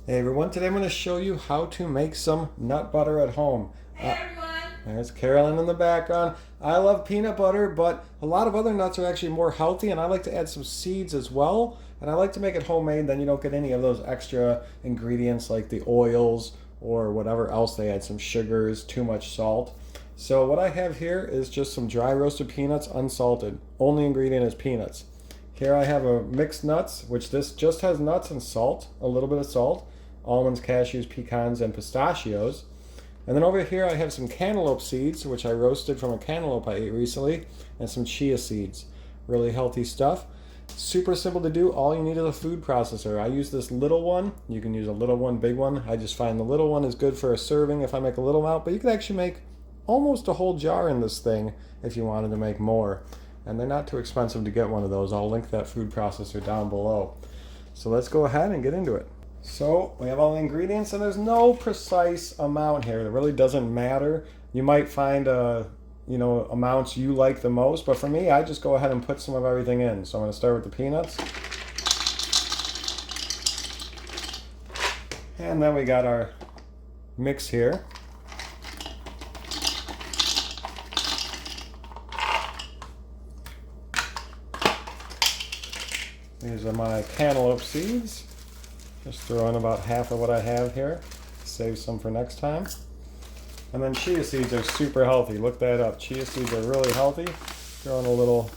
Hey everyone, today I'm going to show you how to make some nut butter at home. Hey everyone! There's Carolyn in the background. I love peanut butter, but a lot of other nuts are actually more healthy, and I like to add some seeds as well. And I like to make it homemade, then you don't get any of those extra ingredients like the oils or whatever else they add, some sugars, too much salt. So what I have here is just some dry roasted peanuts, unsalted. Only ingredient is peanuts. Here I have a mixed nuts, which this just has nuts and salt, a little bit of salt, almonds, cashews, pecans, and pistachios. And then over here I have some cantaloupe seeds, which I roasted from a cantaloupe I ate recently, and some chia seeds. Really healthy stuff. Super simple to do. All you need is a food processor. I use this little one. You can use a little one, big one. I just find the little one is good for a serving if I make a little amount, but you can actually make almost a whole jar in this thing if you wanted to make more. And they're not too expensive to get one of those. I'll link that food processor down below. So let's go ahead and get into it. So we have all the ingredients, and there's no precise amount here. It really doesn't matter. You might find amounts you like the most, but for me, I just go ahead and put some of everything in. So I'm going to start with the peanuts. And then we got our mix here. These are my cantaloupe seeds. Just throw in about half of what I have here. Save some for next time. And then chia seeds are super healthy. Look that up. Chia seeds are really healthy. Throw in a little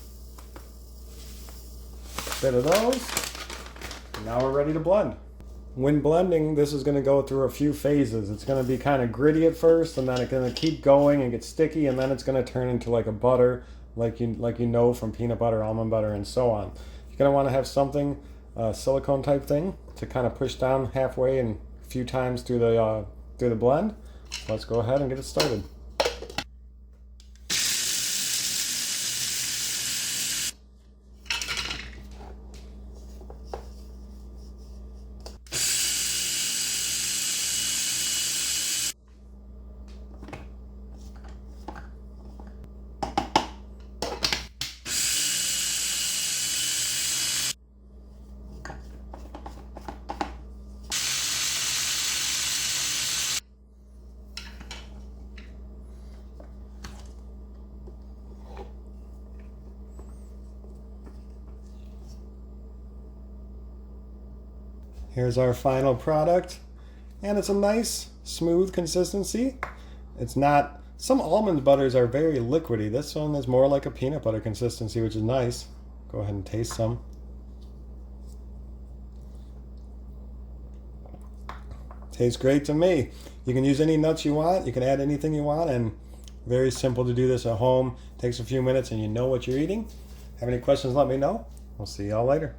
bit of those. And now we're ready to blend. When blending, this is going to go through a few phases. It's going to be kind of gritty at first, and then it's going to keep going and get sticky, and then it's going to turn into like a butter, like you know from peanut butter, almond butter, and so on. You're going to want to have something, silicone type thing, to kind of push down halfway and a few times through the blend. So let's go ahead and get it started. Here's our final product, and it's a nice smooth consistency. It's not, some almond butters are very liquidy. This one is more like a peanut butter consistency, which is nice. Go ahead and taste some. Tastes great to me. You can use any nuts you want, you can add anything you want, and very simple to do this at home. Takes a few minutes and you know what you're eating. Have any questions, let me know. We'll see y'all later.